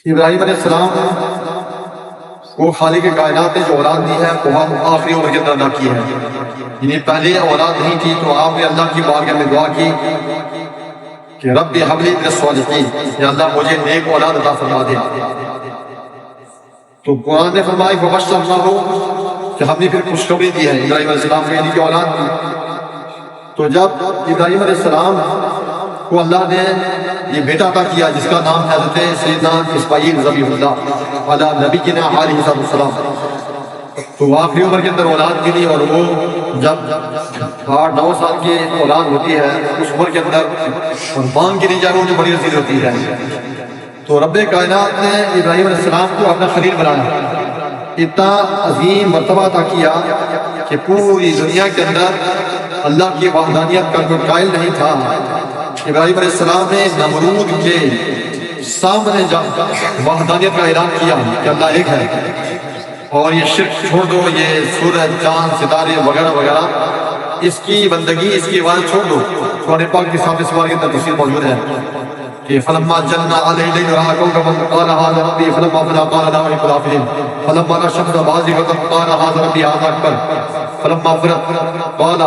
ابراہیم علیہ السلام کو خالق کائنات نے جو اولاد دی ہے وہ آخری عمر کے اندر ادا کی ہے، یعنی پہلے اولاد نہیں تھی تو آپ نے اللہ کی بارگاہ میں دعا کی کہ رب ہب لی من الصالحین، یا اللہ مجھے نیک اولاد عطا فرما دے۔ تو قرآن نے فرمایا فبشرناہ کہ ہم نے پھر خوشخبری دی ہے ابراہیم علیہ السلام کو، کی اولاد دی۔ تو جب ابراہیم علیہ السلام کو اللہ نے یہ بیٹا عطا کیا جس کا نام حضرت سیدنا اسماعیل ذبیح اللہ علی نبینا علیہ السلام، تو آخری عمر کے اندر اولاد ملی، اور وہ جب 8-9 سال کی اولاد ہوتی ہے اس عمر کے اندر قربان کی نہیں جائے وہ جو بڑی عزیز ہوتی ہے۔ تو رب کائنات نے ابراہیم علیہ السلام کو اپنا خلیل بنایا، اتنا عظیم مرتبہ عطا کیا کہ پوری دنیا کے اندر اللہ کی وحدانیت کا کوئی قائل نہیں تھا۔ ابراہیم علیہ السلام نے نمرود کے سامنے جب وحدانیت کا اعلان کیا کہ اللہ ایک ہے اور یہ شرک چھوڑ دو، یہ سورج چاند ستارے وغیرہ وغیرہ اس کی بندگی اس کی عبادت چھوڑ دو۔ قرآن پاک کی ساتویں سورہ کے اندر تفسیر موجود ہے کہ فلما جن علیہ اللیل رأى كوكبا قال هذا ربي فلما افل قال لا احب الافلين فلما رأى الشمس بازغة قال هذا ربي هذا اکبر فلما افلت قال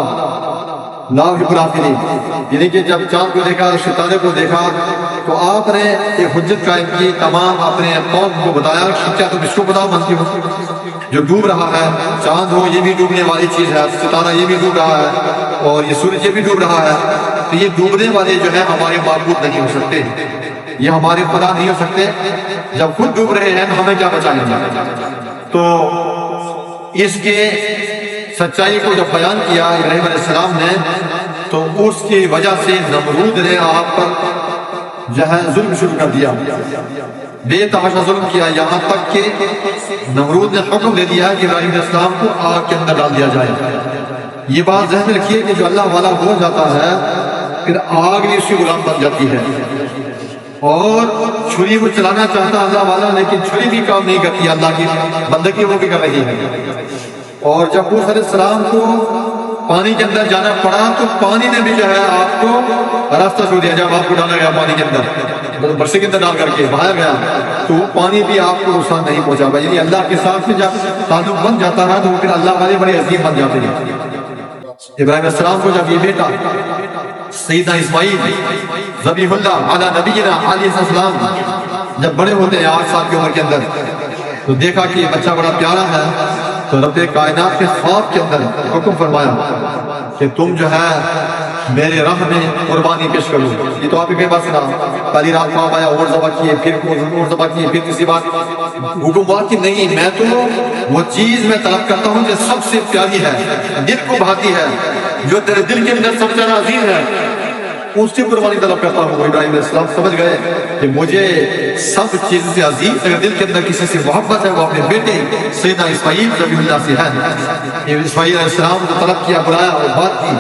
لا احب الافلين، یعنی کہ جب چاند کو دیکھا ستارے کو دیکھا تو آپ نے ایک حجت قائم کی، تمام اپنے قوم کو بتایا کہ کیا تم اس کو بتاؤ مانتی ہو جو ڈوب رہا ہے، چاند ہو یہ بھی ڈوبنے والی چیز ہے، ستارہ یہ بھی ڈوب رہا ہے اور یہ سورج یہ بھی ڈوب رہا ہے، تو یہ ڈوبنے والے جو ہے ہمارے معبود نہیں ہو سکتے، یہ ہمارے خدا نہیں ہو سکتے، جب خود ڈوب رہے ہیں تو ہمیں کیا بچائیں گے۔ تو اس کے سچائی کو جب بیان کیا ابراہیم علیہ السلام نے تو اس کی وجہ سے نمرود نے آپ پر جو ہے ظلم شروع کر دیا، بے تحاشا ظلم کیا، یہاں تک کہ نمرود نے حکم دے دیا کہ ابراہیم علیہ السلام کو آگ کے اندر ڈال دیا جائے۔ یہ بات ذہن میں رکھیے کہ جو اللہ والا ہو جاتا ہے پھر آگ بھی اس کی غلام بن جاتی ہے، اور چھری کو چلانا چاہتا اللہ والا لیکن چھری بھی کام نہیں کرتی، اللہ کی بندگی وہ بھی کر رہی ہے۔ اور جب موسیٰ علیہ السلام کو پانی کے اندر جانا پڑا تو پانی نے بھی جو ہے آپ کو راستہ چھوڑ دیا، جب آپ کو ڈالا گیا پانی کے اندر برسے کے اندر ڈال کر کے بہایا گیا تو وہ پانی بھی آپ کو نقصان نہیں پہنچا گا، یعنی اللہ کے ساتھ میں جب تعلق بن جاتا ہے تو پھر اللہ والے بڑے عظیم بن جاتے ہیں۔ ابراہیم علیہ السلام کو جب یہ بیٹا سیدنا اسماعیل ذبیح اللہ علی نبینا علیہ السلام جب بڑے ہوتے ہیں 8 سال کی عمر کے اندر تو دیکھا کہ یہ بچہ بڑا پیارا ہے، تو رب کائنات کے خواب کے اندر حکم فرمایا کہ تم جو ہے میرے راہ میں قربانی پیش کرو۔ یہ تو آپ کے پاس نا پہلی رات خواب آیا اور ذبح کیے، پھر اور ذبح کیے، پھر تیسری بات حکم ہوا کہ نہیں میں تو وہ چیز میں طلب کرتا ہوں جو سب سے پیاری ہے، دل کو بھاتی ہے، جو تیرے دل کے اندر سب سے زیادہ عزیز ہے، اس کی قربانی طلب کرتا ہوں۔ ابراہیم علیہ السلام سمجھ گئے کہ مجھے سب چیزوں سے عزیز اگر دل کے اندر کسی سے محبت ہے وہ اپنے بیٹے سیدنا اسماعیل ذبیح اللہ سے ہے۔ اسماعیل علیہ السلام کو طلب کیا، بلایا اور بات کی۔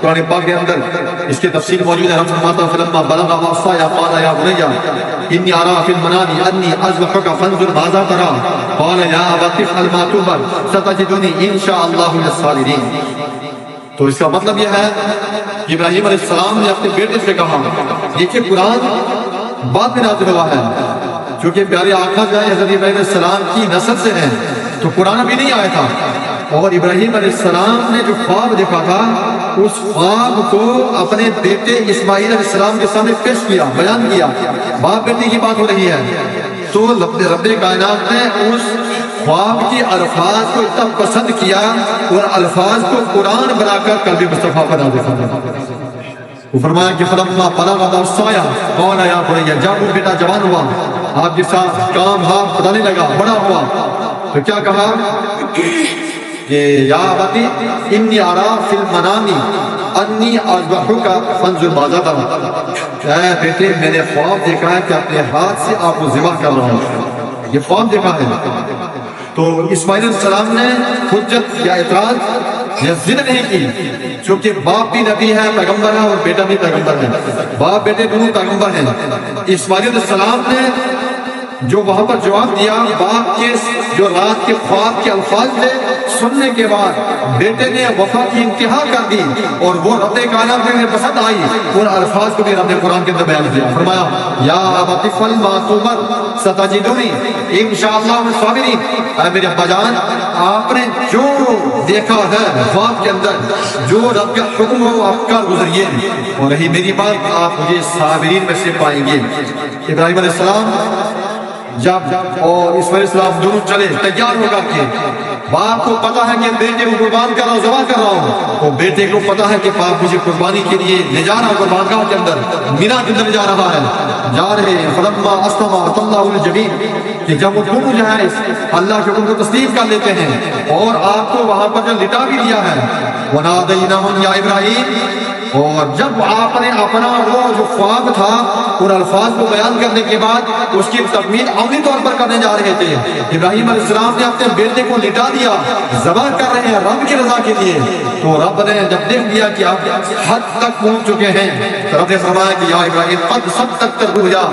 قرآن پاک کے اندر اس کی تفصیل موجود ہے، رب فرماتا فلما بلغ معصایا قال یا بنی انی ارى في المنام انی اذبحك فانظر ماذا ترى قال یا ابت افعل ما تؤمر ستجدنی ان شاء اللہ من الصابرین۔ تو اس کا مطلب یہ ہے کہ ابراہیم علیہ السلام نے اپنے بیٹے سے کہا، دیکھیے قرآن بعد میں نازل ہوا ہے چونکہ پیارے آقا جو ہے حضرت ابراہیم علیہ السلام کی نسل سے ہیں تو قرآن ابھی نہیں آیا تھا، اور ابراہیم علیہ السلام نے جو خواب دیکھا تھا اس خواب کو اپنے بیٹے اسماعیل علیہ السلام کے سامنے پیش کیا، بیان کیا، باپ بیٹے کی بات ہو رہی ہے۔ تو رب کائنات نے اس خواب کے الفاظ کو اتنا پسند کیا اور الفاظ کو قرآن بنا کر قلب مصطفیٰ بنا دیا۔ وہ فرمایا کہ فلما بلغ معصایا قال یا بنی، جب وہ بیٹا جوان ہوا آپ کے ساتھ کام ہاتھ بتانے لگا، بڑا ہوا تو کیا کہا کہ یا ابتی انی ارى فی المنام انی اذبحک فانظر ماذا ترى، اے بیٹے میں نے خواب دیکھا ہے کہ اپنے ہاتھ سے آپ کو ذبح کر رہا ہوں، یہ خواب دیکھا ہے۔ تو اسماعیل علیہ السلام نے حجت یا اعتراض یا ضد نہیں کی، چونکہ باپ بھی نبی ہے، پیغمبر ہے، اور بیٹا بھی پیغمبر ہے، باپ بیٹے دونوں پیغمبر ہیں۔ اسماعیل علیہ السلام نے جو وہاں پر جواب دیا باپ کے جو رات کے خواب کے الفاظ تھے سننے کے بعد بیٹے نے وفا کی انتہا کر دی اور وہ رب کائنات میں پسند آئی، ان الفاظ کو بھی رب نے قرآن کے اندر بیان کیا، فرمایا یا ابت افعل ما تؤمر ستجدنی انشاءاللہ من الصابرین۔ اے میرے ابا جان، آپ نے جو دیکھا ہے وفات کے اندر، جو رب کا حکم ہو آپ کا گزریے، اور رہی میری بات آپ مجھے صابرین میں سے پائیں گے۔ ابراہیم علیہ السلام جب اور اسماعیل علیہ السلام دونوں چلے تیار ہو کر کے، باپ کو پتا ہے کہ بیٹے کو قربان کر رہا ہوں، ذبح کر رہا ہوں، اور بیٹے کو پتا ہے کہ باپ مجھے قربانی کے لیے لے جا رہا ہے، قربان گاہ کے اندر مینا کے اندر جا رہا ہے، جا رہے ہیں فلما اسلم وتلہ للجبین، کہ جب وہ دونوں جو ہے اللہ کے حکم کو تسلیم کر لیتے ہیں اور آپ کو وہاں پر جو لٹا بھی دیا ہے، ونادیناہم یا ابراہیم، اور جب آپ نے اپنا وہ جو خواب تھا ان الفاظ کو بیان کرنے کے بعد اس کی تکمیل عملی طور پر کرنے جا رہے تھے، ابراہیم علیہ السلام نے اپنے بیٹے کو لٹا دیا، ذبح کر رہے ہیں رب کی رضا کے لیے، تو رب نے جب دیکھ لیا کہ آپ حد تک پہنچ چکے ہیں، رب نے فرمایا کہ یا ابراہیم قد صدقت الرؤیا،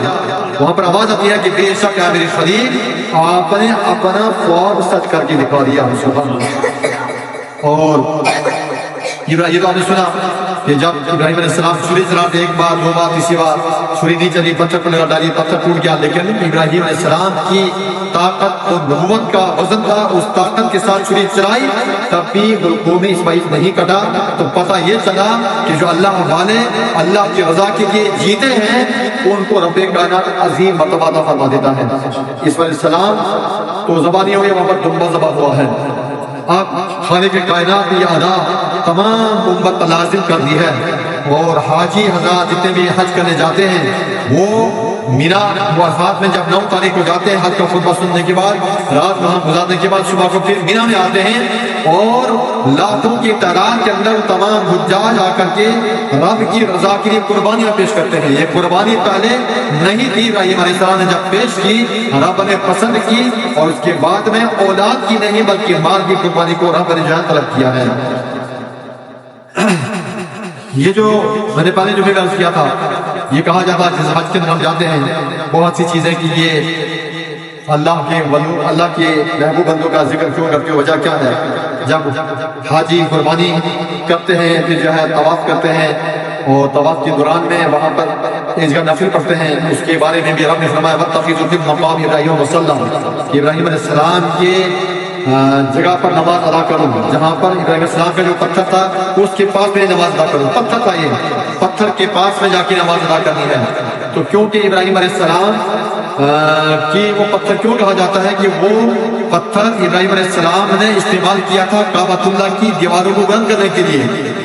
وہاں پر آواز آتی ہے کہ بے شک ہے میرے خلیل، آپ نے اپنا خواب سچ کر کے دکھا دیا۔ سبحان اللہ۔ اور یہ تو آپ نے سنا کہ جب ابراہیم علیہ السلام چھری چلاتے، ایک بار دو بار تیسری بار چھری نہیں چلی، پتھر کو لگا ڈالی، پتھر ٹوٹ گیا، لیکن ابراہیم علیہ السلام کی طاقت اور نبوت کا وزن تھا، اس طاقت کے ساتھ چھری چلائی، تب بھی قوم اسماعیل نہیں کٹا، تو پتہ یہ چلا کہ جو اللہ والے اللہ کی رضا کے لیے جیتے ہیں ان کو رب کائنات عظیم مرتبہ عطا فرما دیتا ہے۔ اسماعیل علیہ السلام تو ذبح نہیں ہوئے، وہاں پر دمبا ذبح ہوا ہے۔ آپ خالق کائنات نے یہ ادا تمام امت لازم کر دی ہے، اور حاجی حضرات جتنے بھی حج کرنے جاتے ہیں وہ مینا عرفات میں جب 9 تاریخ کو جاتے ہیں، حج کا خطبہ سننے کے بعد رات وہاں گزارنے کے بعد صبح کو پھر مینا میں آتے ہیں، اور لاکھوں کی تعداد کے اندر تمام حجاج آ کر کے رب کی رضا کے لیے قربانیاں پیش کرتے ہیں۔ یہ قربانی پہلے نہیں تھی، ابراہیم علیہ السلام نے جب پیش کی رب نے پسند کی، اور اس کے بعد میں اولاد کی نہیں بلکہ مال کی قربانی کو رب نے جہاں طلب کیا ہے۔ یہ جو میں نے پہلے جو بھی عرض کیا تھا، یہ کہا جاتا ہے جس حج کے اندر ہم جاتے ہیں بہت سی چیزیں کہ یہ اللہ کے محبوب بندوں کا ذکر کیوں کرتے ہو، وجہ کیا ہے؟ جب حاجی قربانی کرتے ہیں پھر جو ہے طواف کرتے ہیں، اور طواف کے دوران میں وہاں پر عیدگاہ نفل پڑھتے ہیں، اس کے بارے میں بھی رب نے فرمایا وَاتَّخِذُوا مِن مَقَامِ إِبْرَاهِيمَ مُصَلًّى، کہ ابراہیم علیہ السلام کے جگہ پر نماز ادا کروں، جہاں پر ابراہیم علیہ السلام کا جو پتھر تھا اس کے پاس میں نماز ادا کروں، پتھر تھا، یہ پتھر کے پاس میں جا کے نماز ادا کرنی ہے۔ تو کیونکہ ابراہیم علیہ السلام کی وہ پتھر کیوں کہا جاتا ہے کہ وہ پتھر ابراہیم علیہ السلام نے استعمال کیا تھا کعبۃ اللہ کی دیواروں کو بلند کرنے کے لیے،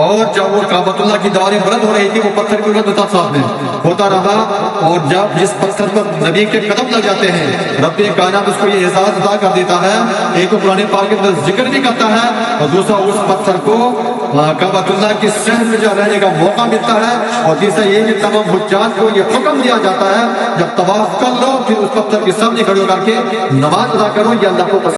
اور جب وہ کعبۃ اللہ کی دیواریں بلند ہو رہی تھی وہ پتھر کی بلند ہوتا رہا، اور جب جس پتھر پر نبی کے قدم لگ جاتے ہیں رب کائنات اس کو یہ اعزاز عطا کر دیتا ہے، ایک تو قرآن پاک کے اندر ذکر بھی کرتا ہے، اور دوسرا اس پتھر کو کعبۃ اللہ کی شہر میں جو رہنے کا موقع ملتا ہے، اور تیسرا یہ کہ تمام حجاج کو یہ حکم دیا جاتا ہے جب طواف کر لو پھر اس پتھر کے سامنے کھڑے ہو کر کے نماز ادا کرو، یہ اللہ کو